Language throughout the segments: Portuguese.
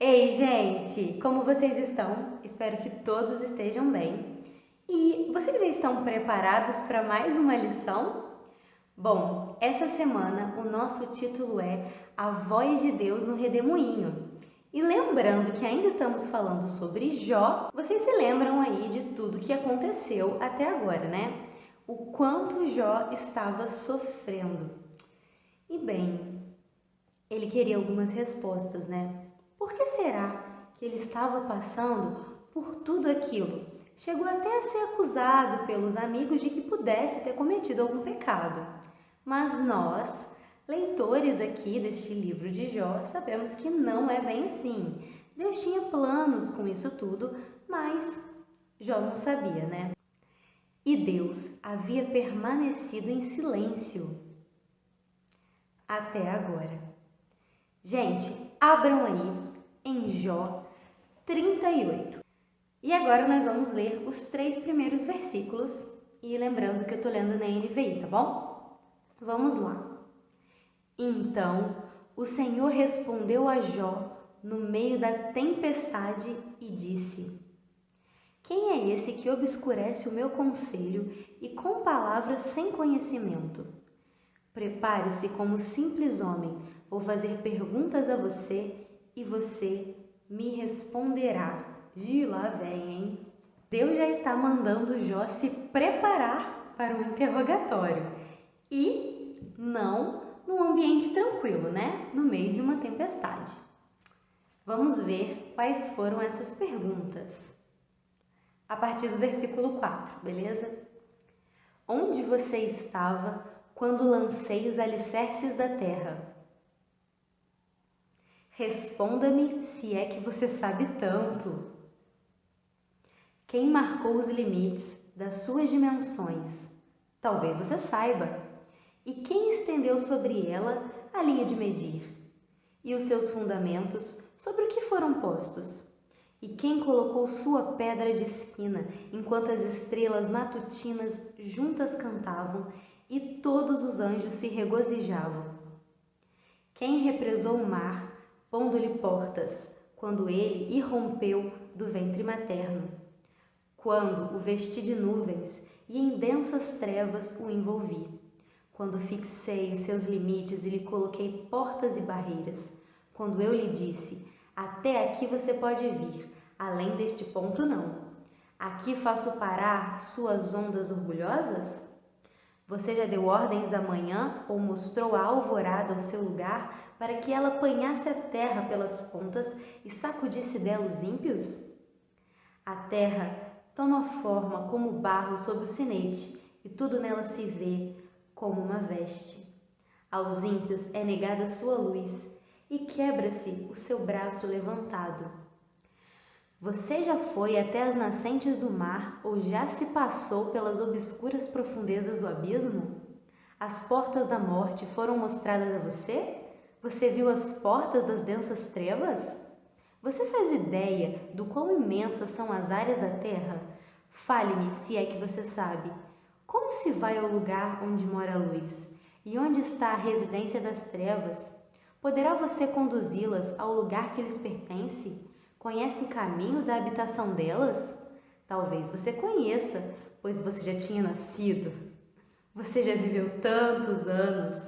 Ei, gente! Como vocês estão? Espero que todos estejam bem. E vocês já estão preparados para mais uma lição? Bom, essa semana o nosso título é A Voz de Deus no Redemoinho. E lembrando que ainda estamos falando sobre Jó, vocês se lembram aí de tudo que aconteceu até agora, né? O quanto Jó estava sofrendo. E bem, ele queria algumas respostas, né? Por que será que ele estava passando por tudo aquilo? Chegou até a ser acusado pelos amigos de que pudesse ter cometido algum pecado. Mas nós, leitores aqui deste livro de Jó, sabemos que não é bem assim. Deus tinha planos com isso tudo, mas Jó não sabia, né? E Deus havia permanecido em silêncio até agora. Gente, abram aí em Jó 38. E agora nós vamos ler os 3 primeiros versículos. E lembrando que eu estou lendo na NVI, tá bom? Vamos lá. Então o Senhor respondeu a Jó no meio da tempestade e disse: Quem é esse que obscurece o meu conselho e com palavras sem conhecimento? Prepare-se como simples homem, vou fazer perguntas a você e você me responderá. Ih, lá vem, hein? Deus já está mandando Jó se preparar para o interrogatório. E não num ambiente tranquilo, né? No meio de uma tempestade. Vamos ver quais foram essas perguntas. A partir do versículo 4, beleza? Onde você estava quando lancei os alicerces da terra? Responda-me se é que você sabe tanto. Quem marcou os limites das suas dimensões? Talvez você saiba. E quem estendeu sobre ela a linha de medir? E os seus fundamentos, sobre o que foram postos? E quem colocou sua pedra de esquina enquanto as estrelas matutinas juntas cantavam e todos os anjos se regozijavam? Quem represou o mar, pondo-lhe portas, quando ele irrompeu do ventre materno? Quando o vesti de nuvens e em densas trevas o envolvi? Quando fixei os seus limites e lhe coloquei portas e barreiras? Quando eu lhe disse, até aqui você pode vir, além deste ponto não. Aqui faço parar suas ondas orgulhosas? Você já deu ordens à manhã ou mostrou a alvorada ao seu lugar para que ela apanhasse a terra pelas pontas e sacudisse dela os ímpios? A terra toma forma como barro sob o sinete e tudo nela se vê como uma veste. Aos ímpios é negada sua luz e quebra-se o seu braço levantado. Você já foi até as nascentes do mar ou já se passou pelas obscuras profundezas do abismo? As portas da morte foram mostradas a você? Você viu as portas das densas trevas? Você faz ideia do quão imensas são as áreas da terra? Fale-me, se é que você sabe. Como se vai ao lugar onde mora a luz? E onde está a residência das trevas? Poderá você conduzi-las ao lugar que lhes pertence? Conhece o caminho da habitação delas? Talvez você conheça, pois você já tinha nascido. Você já viveu tantos anos.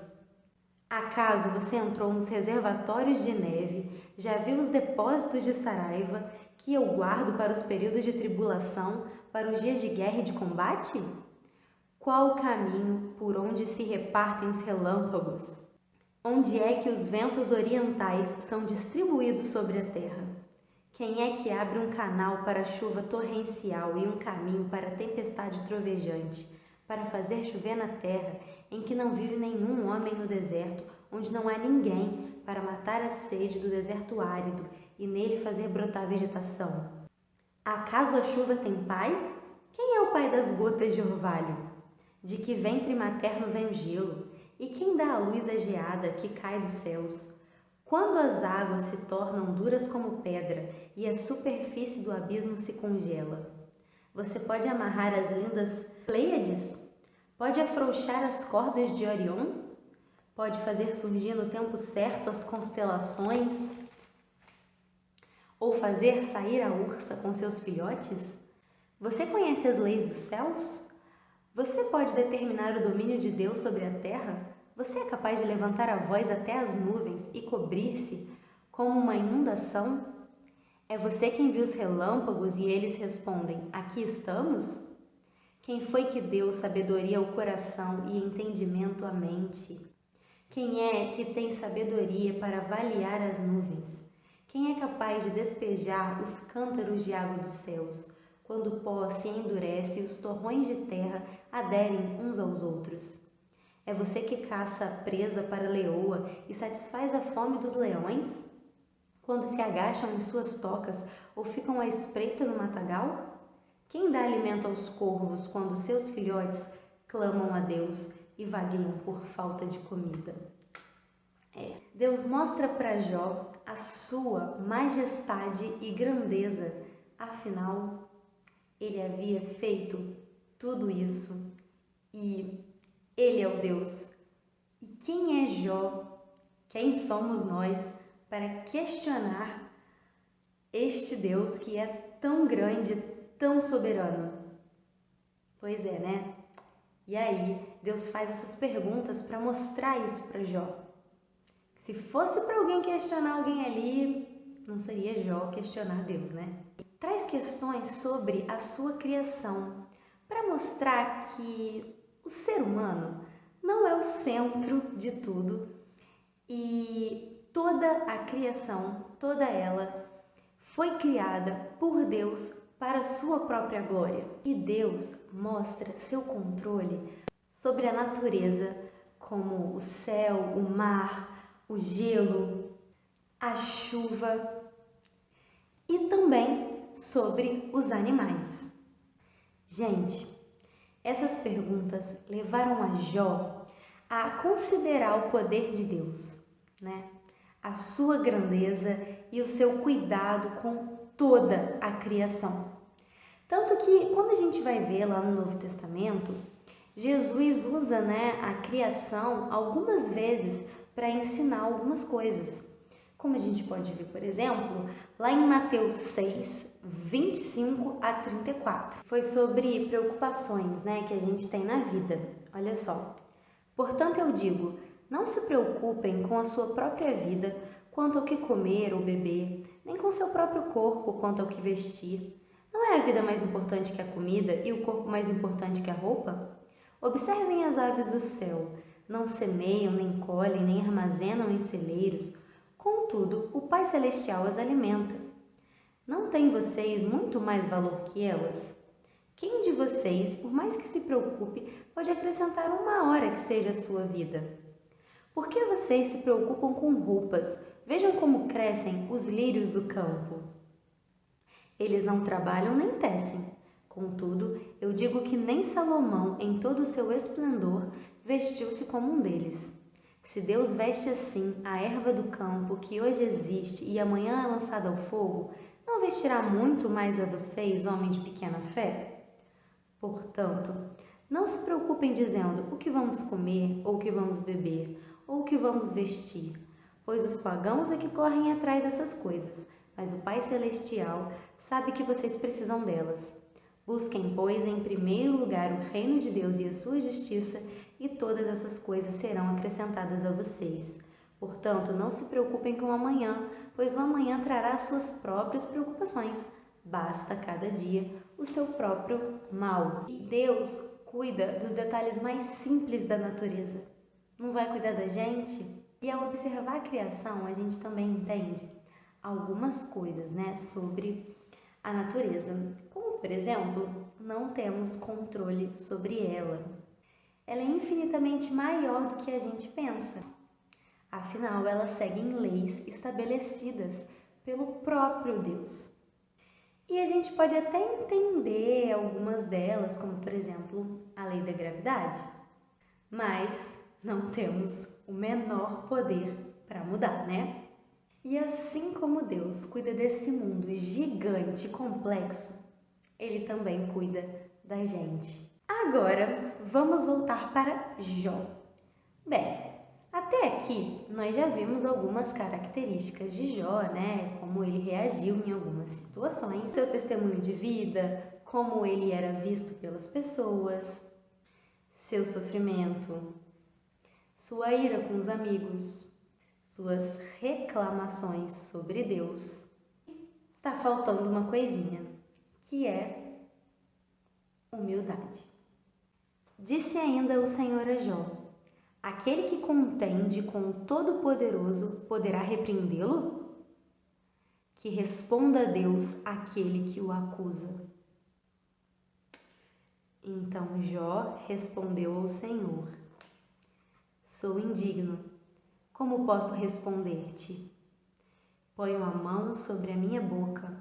Acaso você entrou nos reservatórios de neve, já viu os depósitos de saraiva que eu guardo para os períodos de tribulação, para os dias de guerra e de combate? Qual o caminho por onde se repartem os relâmpagos? Onde é que os ventos orientais são distribuídos sobre a terra? Quem é que abre um canal para a chuva torrencial e um caminho para a tempestade trovejante, para fazer chover na terra em que não vive nenhum homem no deserto, onde não há ninguém para matar a sede do deserto árido e nele fazer brotar vegetação? Acaso a chuva tem pai? Quem é o pai das gotas de orvalho? De que ventre materno vem o gelo? E quem dá a luz à geada que cai dos céus? Quando as águas se tornam duras como pedra e a superfície do abismo se congela? Você pode amarrar as lindas Pleiades? Pode afrouxar as cordas de Orion? Pode fazer surgir no tempo certo as constelações? Ou fazer sair a ursa com seus filhotes? Você conhece as leis dos céus? Você pode determinar o domínio de Deus sobre a terra? Você é capaz de levantar a voz até as nuvens e cobrir-se como uma inundação? É você quem viu os relâmpagos e eles respondem: aqui estamos? Quem foi que deu sabedoria ao coração e entendimento à mente? Quem é que tem sabedoria para avaliar as nuvens? Quem é capaz de despejar os cântaros de água dos céus, quando o pó se endurece e os torrões de terra aderem uns aos outros? É você que caça a presa para a leoa e satisfaz a fome dos leões? Quando se agacham em suas tocas ou ficam à espreita no matagal? Quem dá alimento aos corvos quando seus filhotes clamam a Deus e vagueiam por falta de comida? Deus mostra para Jó a sua majestade e grandeza, afinal, ele havia feito tudo isso e ele é o Deus. E quem é Jó? Quem somos nós para questionar este Deus que é tão grande, tão soberano? Pois é, né? E aí, Deus faz essas perguntas para mostrar isso para Jó. Se fosse para alguém questionar alguém ali, não seria Jó questionar Deus, né? Traz questões sobre a sua criação para mostrar que o ser humano não é o centro de tudo e toda a criação, toda ela, foi criada por Deus para a sua própria glória. E Deus mostra seu controle sobre a natureza, como o céu, o mar, o gelo, a chuva e também sobre os animais. Gente, essas perguntas levaram a Jó a considerar o poder de Deus, né? A sua grandeza e o seu cuidado com toda a criação. Tanto que quando a gente vai ver lá no Novo Testamento, Jesus usa, né, a criação algumas vezes para ensinar algumas coisas. Como a gente pode ver, por exemplo, lá em Mateus 6, 25 a 34. Foi sobre preocupações, né, que a gente tem na vida. Olha só. Portanto, eu digo, não se preocupem com a sua própria vida quanto ao que comer ou beber, nem com seu próprio corpo quanto ao que vestir. Não é a vida mais importante que a comida e o corpo mais importante que a roupa? Observem as aves do céu. Não semeiam, nem colhem, nem armazenam em celeiros. Contudo, o Pai Celestial as alimenta. Não têm vocês muito mais valor que elas? Quem de vocês, por mais que se preocupe, pode acrescentar uma hora que seja a sua vida? Por que vocês se preocupam com roupas? Vejam como crescem os lírios do campo. Eles não trabalham nem tecem. Contudo, eu digo que nem Salomão, em todo o seu esplendor, vestiu-se como um deles. Se Deus veste assim a erva do campo, que hoje existe e amanhã é lançada ao fogo, não vestirá muito mais a vocês, homens de pequena fé? Portanto, não se preocupem dizendo o que vamos comer, ou o que vamos beber, ou o que vamos vestir, pois os pagãos é que correm atrás dessas coisas, mas o Pai Celestial sabe que vocês precisam delas. Busquem, pois, em primeiro lugar o reino de Deus e a sua justiça, e todas essas coisas serão acrescentadas a vocês. Portanto, não se preocupem com o amanhã, pois o amanhã trará suas próprias preocupações. Basta cada dia o seu próprio mal. E Deus cuida dos detalhes mais simples da natureza. Não vai cuidar da gente? E ao observar a criação, a gente também entende algumas coisas, né, sobre a natureza. Como, por exemplo, não temos controle sobre ela. Ela é infinitamente maior do que a gente pensa. Afinal, ela segue em leis estabelecidas pelo próprio Deus. E a gente pode até entender algumas delas, como, por exemplo, a lei da gravidade. Mas não temos o menor poder para mudar, né? E assim como Deus cuida desse mundo gigante e complexo, Ele também cuida da gente. Agora, vamos voltar para Jó. Bem, Até aqui, nós já vimos algumas características de Jó, né? Como ele reagiu em algumas situações, seu testemunho de vida, como ele era visto pelas pessoas, seu sofrimento, sua ira com os amigos, suas reclamações sobre Deus. Tá faltando uma coisinha, que é humildade. Disse ainda o Senhor a Jó: aquele que contende com o Todo-Poderoso poderá repreendê-lo? Que responda a Deus aquele que o acusa. Então Jó respondeu ao Senhor: sou indigno. Como posso responder-te? Ponho a mão sobre a minha boca.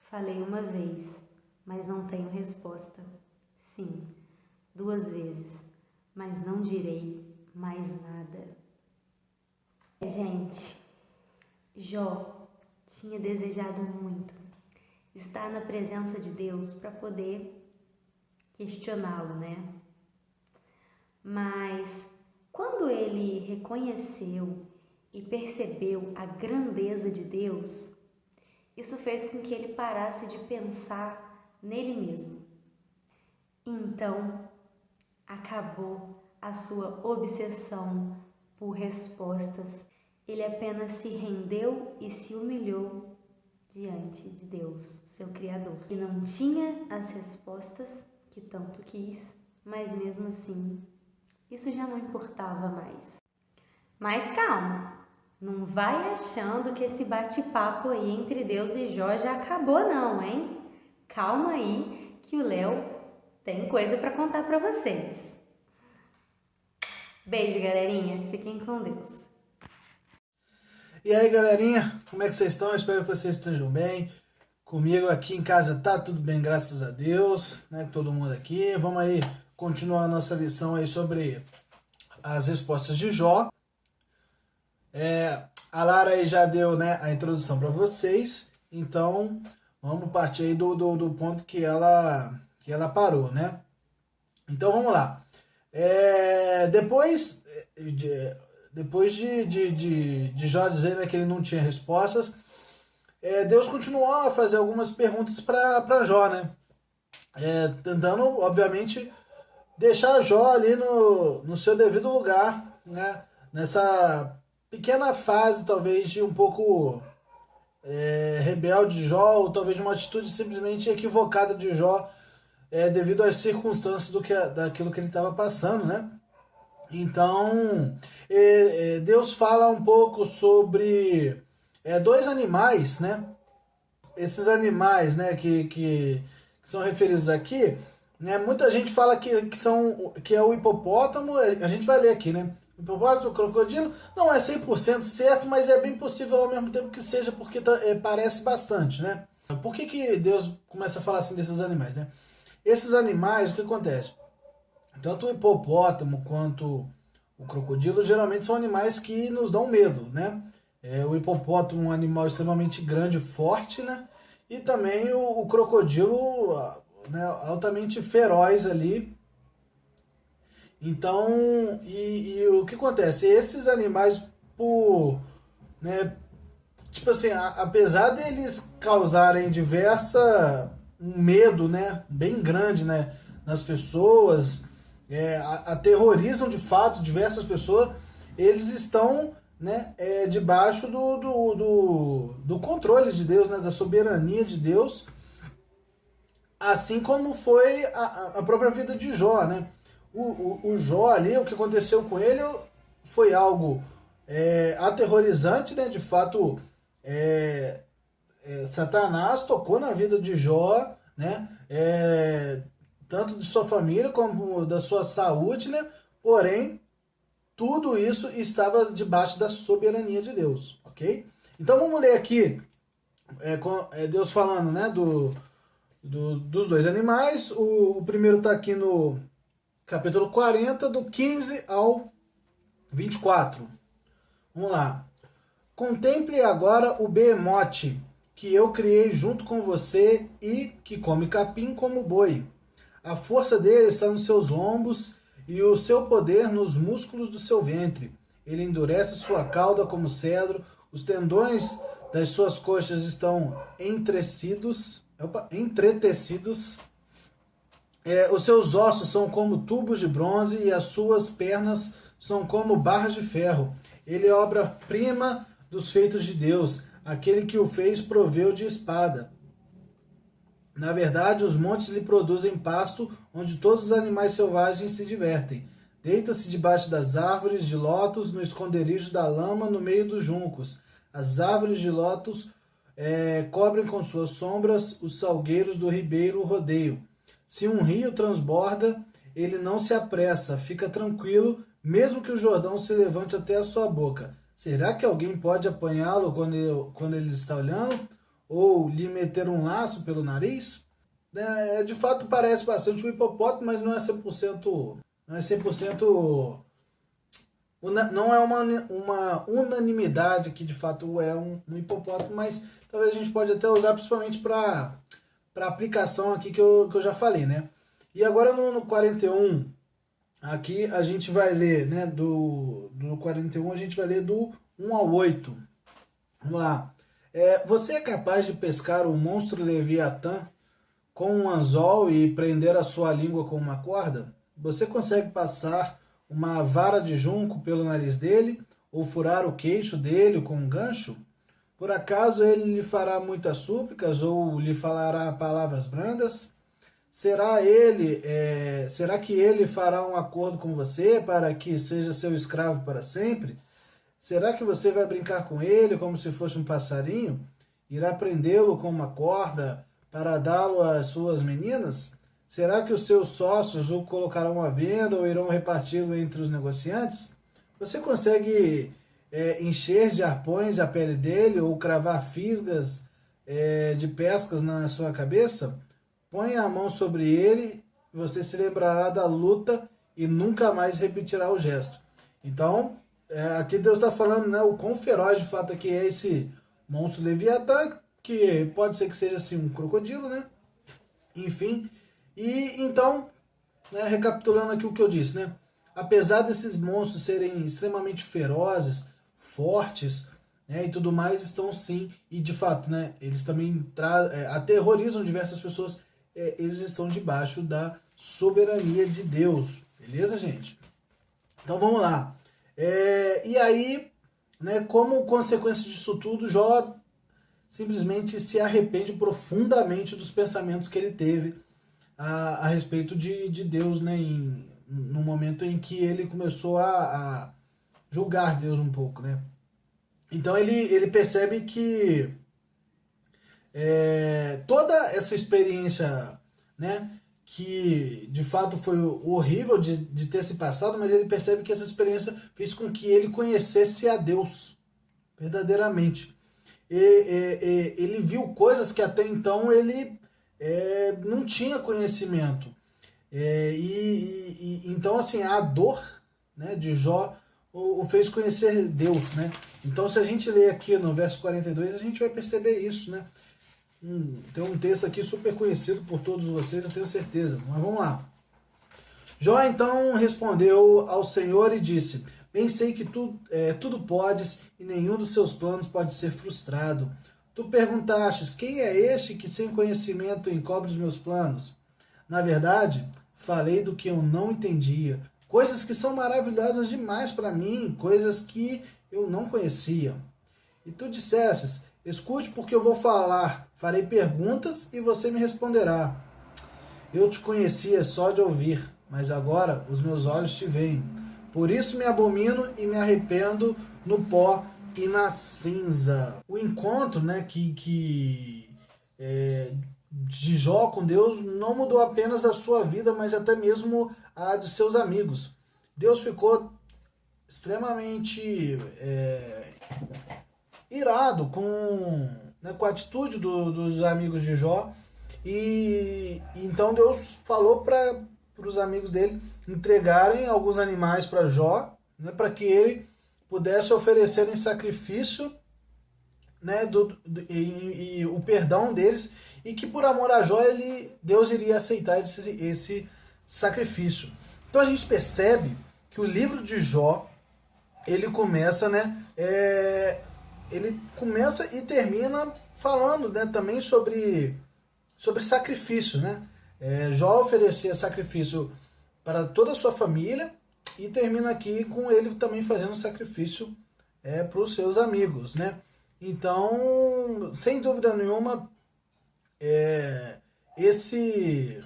Falei uma vez, mas não tenho resposta. Sim, 2 vezes, mas não direi mais nada. Gente, Jó tinha desejado muito estar na presença de Deus para poder questioná-lo, né? Mas quando ele reconheceu e percebeu a grandeza de Deus, isso fez com que ele parasse de pensar nele mesmo. Então, acabou a sua obsessão por respostas. Ele apenas se rendeu e se humilhou diante de Deus, seu Criador. Ele não tinha as respostas que tanto quis, mas mesmo assim, isso já não importava mais. Mas calma, não vai achando que esse bate-papo aí entre Deus e Jó já acabou não, hein? Calma aí que o Léo tem coisa para contar para vocês. Beijo, galerinha. Fiquem com Deus. E aí, galerinha, como é que vocês estão? Eu espero que vocês estejam bem. Comigo aqui em casa tá tudo bem, graças a Deus, né? Todo mundo aqui. Vamos aí continuar a nossa lição aí sobre as respostas de Jó. A Lara aí já deu, né, a introdução para vocês, então vamos partir aí do ponto que ela parou, né? Então vamos lá. Depois de Jó dizer, né, que ele não tinha respostas, Deus continuou a fazer algumas perguntas para Jó, né? Tentando, obviamente, deixar Jó ali no seu devido lugar, né? Nessa pequena fase, talvez, de um pouco rebelde de Jó, ou talvez de uma atitude simplesmente equivocada de Jó, devido às circunstâncias daquilo que ele estava passando, né? Então, Deus fala um pouco sobre 2 animais, né? Esses animais, né, que são referidos aqui, né? Muita gente fala que é o hipopótamo, a gente vai ler aqui, né? O hipopótamo, o crocodilo, não é 100% certo, mas é bem possível ao mesmo tempo que seja, porque parece bastante, né? Por que Deus começa a falar assim desses animais, né? Esses animais, o que acontece? Tanto o hipopótamo quanto o crocodilo geralmente são animais que nos dão medo, né? O hipopótamo é um animal extremamente grande e forte, né? E também o crocodilo, né, altamente feroz ali. Então, e o que acontece? Esses animais, né, tipo assim, apesar deles causarem um medo, né, bem grande, né, nas pessoas, aterrorizam de fato diversas pessoas, eles estão, né, debaixo do controle de Deus, né, da soberania de Deus, assim como foi a própria vida de Jó, né? O Jó ali, o que aconteceu com ele foi algo aterrorizante, né? De fato, Satanás tocou na vida de Jó, né? Tanto de sua família como da sua saúde, né? Porém, tudo isso estava debaixo da soberania de Deus, ok? Então vamos ler aqui Deus falando, né, dos 2 animais. O primeiro está aqui no capítulo 40, do 15 ao 24. Vamos lá. Contemple agora o behemote que eu criei junto com você e que come capim como boi. A força dele está nos seus lombos e o seu poder nos músculos do seu ventre. ele endurece sua cauda como cedro, os tendões das suas coxas estão entretecidos, os seus ossos são como tubos de bronze e as suas pernas são como barras de ferro. Ele é obra-prima dos feitos de Deus, aquele que o fez proveu de espada. Na verdade, os montes lhe produzem pasto, onde todos os animais selvagens se divertem. Deita-se debaixo das árvores de lótus, no esconderijo da lama, no meio dos juncos. As árvores de lótus cobrem com suas sombras os salgueiros do ribeiro rodeio. Se um rio transborda, ele não se apressa, fica tranquilo, mesmo que o Jordão se levante até a sua boca. Será que alguém pode apanhá-lo quando ele está olhando? Ou lhe meter um laço pelo nariz? De fato parece bastante um hipopótamo, mas não é 100%, não é uma unanimidade que de fato é um hipopótamo, mas talvez a gente pode até usar principalmente para aplicação aqui que eu já falei, né? E agora no 41, aqui a gente vai ler, né, do 41 a gente vai ler do 1 ao 8. Vamos lá. Você é capaz de pescar o monstro Leviatã com um anzol e prender a sua língua com uma corda? Você consegue passar uma vara de junco pelo nariz dele ou furar o queixo dele com um gancho? Por acaso ele lhe fará muitas súplicas ou lhe falará palavras brandas? Será que ele fará um acordo com você para que seja seu escravo para sempre? Será que você vai brincar com ele como se fosse um passarinho? Irá prendê-lo com uma corda para dá-lo às suas meninas? Será que os seus sócios o colocarão à venda ou irão reparti-lo entre os negociantes? Você consegue encher de arpões a pele dele ou cravar fisgas de pescas na sua cabeça? Põe a mão sobre ele, você se lembrará da luta e nunca mais repetirá o gesto. Então, aqui Deus está falando, né, o quão feroz de fato aqui é esse monstro Leviatã, que pode ser que seja assim um crocodilo, né? Enfim, e então, né, recapitulando aqui o que eu disse, né? Apesar desses monstros serem extremamente ferozes, fortes, né, e tudo mais, estão sim, e de fato, né, eles também aterrorizam diversas pessoas, eles estão debaixo da soberania de Deus, beleza, gente? Então vamos lá. E aí, né, como consequência disso tudo, Jó simplesmente se arrepende profundamente dos pensamentos que ele teve a respeito de Deus, né, no momento em que ele começou a julgar Deus um pouco, né? Então ele percebe que toda essa experiência, né, que de fato foi horrível de ter se passado, mas ele percebe que essa experiência fez com que ele conhecesse a Deus verdadeiramente. Ele viu coisas que até então ele não tinha conhecimento. Então, assim, a dor, né, de Jó o fez conhecer Deus, né? Então, se a gente ler aqui no verso 42, a gente vai perceber isso, né? Tem um texto aqui super conhecido por todos vocês, eu tenho certeza. Mas vamos lá. Jó então respondeu ao Senhor e disse: Bem sei que tudo podes e nenhum dos seus planos pode ser frustrado. Tu perguntastes: quem é este que sem conhecimento encobre os meus planos? Na verdade, falei do que eu não entendia, coisas que são maravilhosas demais para mim, coisas que eu não conhecia. E tu dissestes: escute, porque eu vou falar, farei perguntas e você me responderá. Eu te conhecia só de ouvir, mas agora os meus olhos te veem. Por isso me abomino e me arrependo no pó e na cinza. O encontro, né, de Jó com Deus não mudou apenas a sua vida, mas até mesmo a de seus amigos. Deus ficou extremamente irado com a atitude dos amigos de Jó, e então Deus falou para os amigos dele entregarem alguns animais para Jó, né, para que ele pudesse oferecer em sacrifício, né, e o perdão deles, e que por amor a Jó Deus iria aceitar esse sacrifício. Então a gente percebe que o livro de Jó ele começa, né? Ele começa e termina falando, né, também sobre sacrifício, né? Jó oferecia sacrifício para toda a sua família e termina aqui com ele também fazendo sacrifício para os seus amigos, né? Então, sem dúvida nenhuma, esse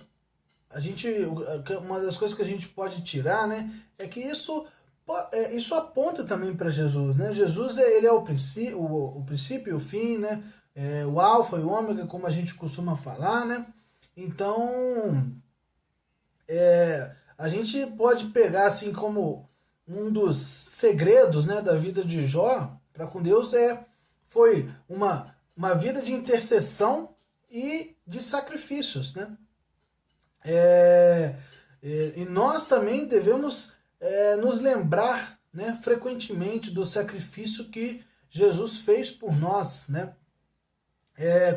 a gente uma das coisas que a gente pode tirar, né, é que isso aponta também para Jesus, né? Jesus ele é o princípio e o fim, né? O alfa e o ômega, como a gente costuma falar, né? Então, a gente pode pegar assim como um dos segredos, né, da vida de Jó para com Deus foi uma vida de intercessão e de sacrifícios, né? E nós também devemos nos lembrar, né, frequentemente do sacrifício que Jesus fez por nós, né?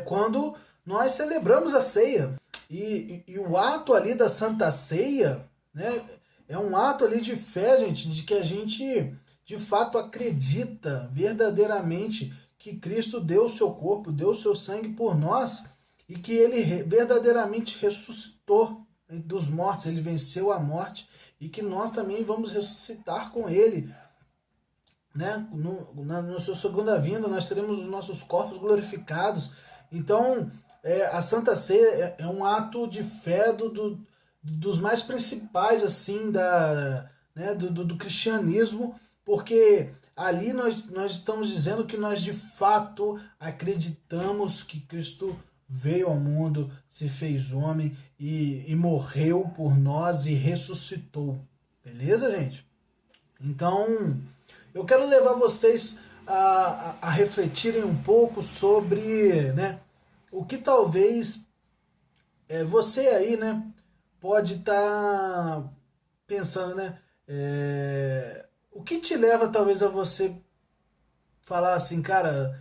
Quando nós celebramos a ceia. E o ato ali da Santa Ceia, né, é um ato ali de fé, gente, de que a gente de fato acredita verdadeiramente que Cristo deu o seu corpo, deu o seu sangue por nós e que ele verdadeiramente ressuscitou dos mortos, ele venceu a morte e que nós também vamos ressuscitar com ele, né? Na sua segunda vinda nós teremos os nossos corpos glorificados. Então, a Santa Ceia é um ato de fé dos mais principais assim né, do cristianismo, porque ali nós estamos dizendo que nós de fato acreditamos que Cristo veio ao mundo, se fez homem e morreu por nós e ressuscitou. Beleza, gente? Então, eu quero levar vocês a refletirem um pouco sobre, né, o que talvez você aí, né, pode estar pensando, né, o que te leva talvez a você falar assim, cara,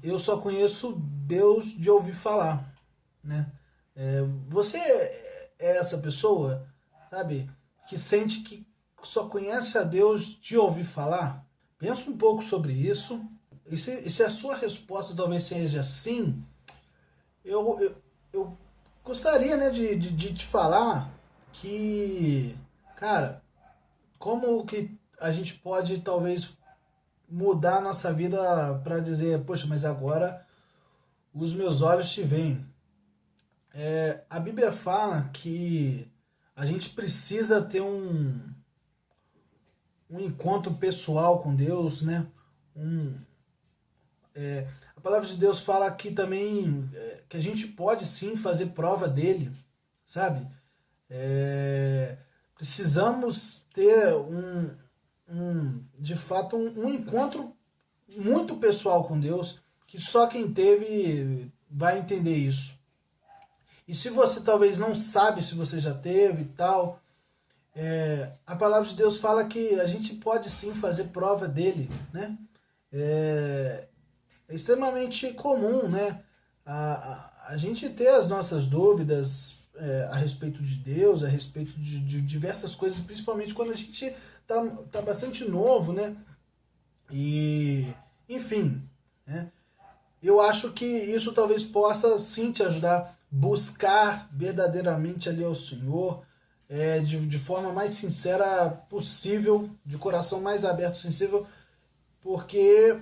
eu só conheço Deus de ouvir falar, né? Você é essa pessoa, sabe, que sente que só conhece a Deus de ouvir falar? Pensa um pouco sobre isso. E se a sua resposta talvez seja sim, eu gostaria, né, de te falar que, cara, como que a gente pode talvez mudar a nossa vida para dizer, poxa, mas agora os meus olhos te veem. A Bíblia fala que a gente precisa ter um encontro pessoal com Deus, né? A palavra de Deus fala aqui também que a gente pode sim fazer prova dele, sabe? Precisamos ter de fato um encontro muito pessoal com Deus, que só quem teve vai entender isso. E se você talvez não sabe se você já teve e tal, a palavra de Deus fala que a gente pode sim fazer prova dele, né? É extremamente comum, né, a gente ter as nossas dúvidas a respeito de Deus, a respeito de diversas coisas, principalmente quando a gente tá bastante novo, né? E, enfim, né? Eu acho que isso talvez possa sim te ajudar a buscar verdadeiramente ali ao Senhor, de forma mais sincera possível, de coração mais aberto, sensível, porque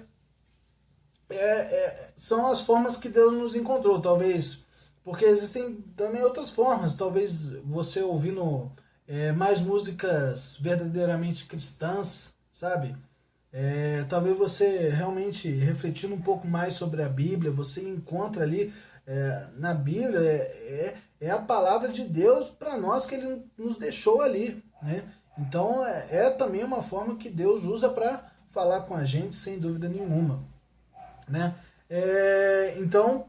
são as formas que Deus nos encontrou, talvez, porque existem também outras formas, talvez você ouvindo mais músicas verdadeiramente cristãs, sabe? Talvez você realmente refletindo um pouco mais sobre a Bíblia, você encontra ali na Bíblia, a palavra de Deus para nós que ele nos deixou ali, né? Então também uma forma que Deus usa para falar com a gente, sem dúvida nenhuma, né? Então,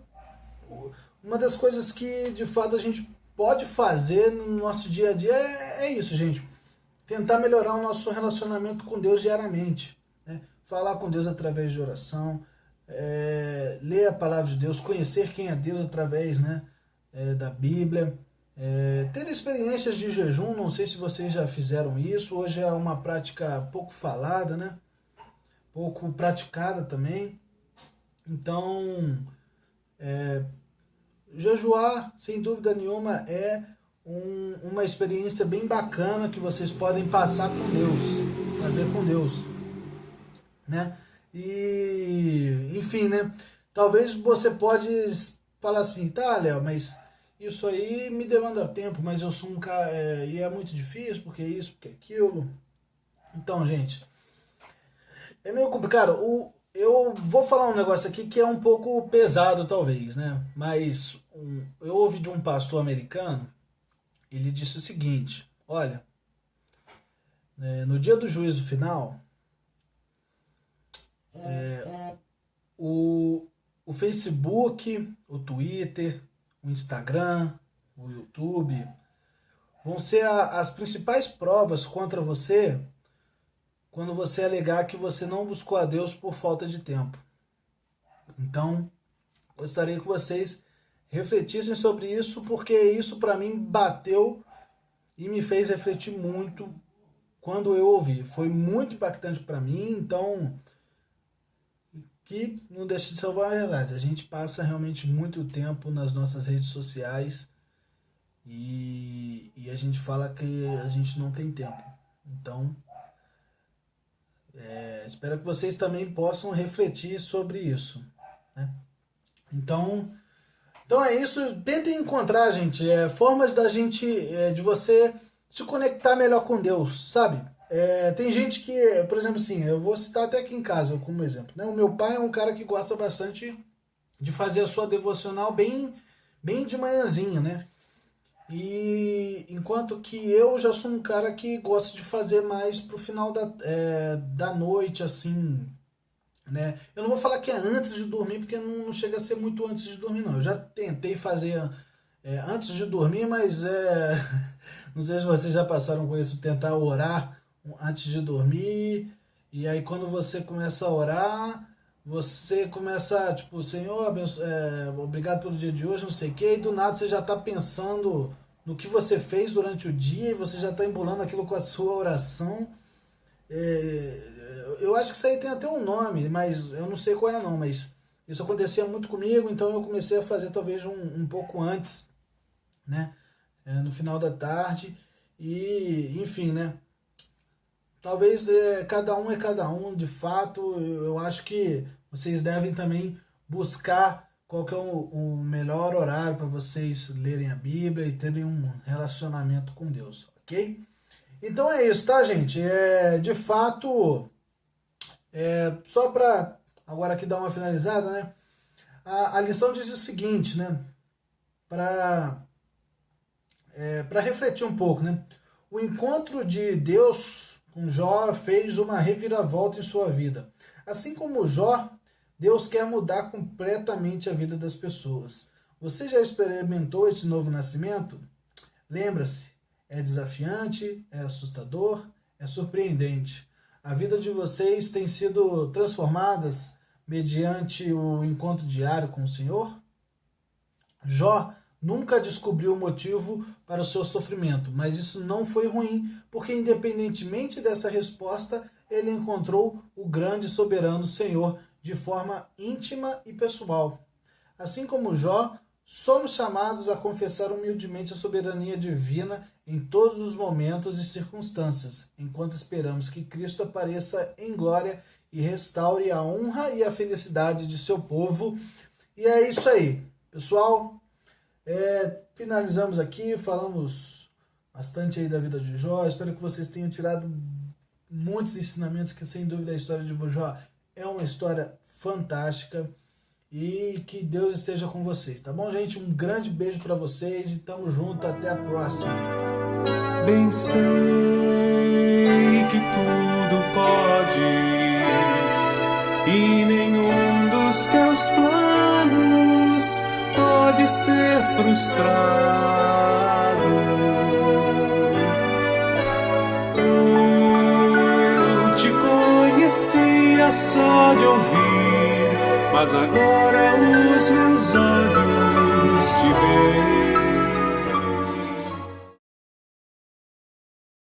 uma das coisas que de fato a gente pode fazer no nosso dia a dia é isso, gente. Tentar melhorar o nosso relacionamento com Deus diariamente, né? Falar com Deus através de oração, ler a palavra de Deus, conhecer quem é Deus através, né, da Bíblia, ter experiências de jejum. Não sei se vocês já fizeram isso. Hoje é uma prática pouco falada, né? Pouco praticada também. Então, jejuar, sem dúvida nenhuma, é uma experiência bem bacana que vocês podem passar com Deus, fazer com Deus, né? E, enfim, né? Talvez você pode falar assim, tá, Léo, mas isso aí me demanda tempo, mas eu sou um cara, e é muito difícil, porque isso, porque aquilo. Então, gente, é meio complicado. Eu vou falar um negócio aqui que é um pouco pesado, talvez, né? Mas eu ouvi de um pastor americano, ele disse o seguinte: olha, no dia do juízo final, o Facebook, o Twitter, o Instagram, o YouTube vão ser as principais provas contra você quando você alegar que você não buscou a Deus por falta de tempo. Então, gostaria que vocês refletissem sobre isso, porque isso para mim bateu e me fez refletir muito quando eu ouvi. Foi muito impactante para mim, então, que não deixa de ser uma verdade. A gente passa realmente muito tempo nas nossas redes sociais e a gente fala que a gente não tem tempo. Então, espero que vocês também possam refletir sobre isso, né? Então é isso. Tentem encontrar, gente, formas da gente, de você se conectar melhor com Deus, sabe? Tem gente que, por exemplo, assim, eu vou citar até aqui em casa como exemplo, né? O meu pai é um cara que gosta bastante de fazer a sua devocional bem de manhãzinha, né? E enquanto que eu já sou um cara que gosta de fazer mais pro final da noite, assim, né? Eu não vou falar que é antes de dormir, porque não chega a ser muito antes de dormir, não. Eu já tentei fazer antes de dormir, mas não sei se vocês já passaram com isso, tentar orar antes de dormir, e aí quando você começa a orar, você começa, tipo, Senhor, obrigado pelo dia de hoje, não sei o que, e do nada você já está pensando no que você fez durante o dia, e você já está embolando aquilo com a sua oração. Eu acho que isso aí tem até um nome, mas eu não sei qual é não, mas isso acontecia muito comigo, então eu comecei a fazer talvez um pouco antes, né, no final da tarde, e enfim, né, talvez cada um é cada um, de fato. Eu acho que vocês devem também buscar qual que é o melhor horário para vocês lerem a Bíblia e terem um relacionamento com Deus, ok? Então é isso, tá, gente? De fato, só para agora aqui dar uma finalizada, né? A lição diz o seguinte, né? Para refletir um pouco, né? O encontro de Deus com Jó fez uma reviravolta em sua vida. Assim como Jó, Deus quer mudar completamente a vida das pessoas. Você já experimentou esse novo nascimento? Lembra-se, é desafiante, é assustador, é surpreendente. A vida de vocês tem sido transformadas mediante o encontro diário com o Senhor? Jó nunca descobriu o motivo para o seu sofrimento, mas isso não foi ruim, porque independentemente dessa resposta, ele encontrou o grande e soberano Senhor de forma íntima e pessoal. Assim como Jó, somos chamados a confessar humildemente a soberania divina em todos os momentos e circunstâncias, enquanto esperamos que Cristo apareça em glória e restaure a honra e a felicidade de seu povo. E é isso aí, pessoal. Finalizamos aqui, falamos bastante aí da vida de Jó. Espero que vocês tenham tirado muitos ensinamentos, que sem dúvida a história de Jó é uma história fantástica, e que Deus esteja com vocês, tá bom, gente? Um grande beijo para vocês e tamo junto, até a próxima. Bem sei que tudo podes e nenhum dos teus planos pode ser frustrado. Eu te conhecia só de ouvir, mas agora os meus olhos te veem.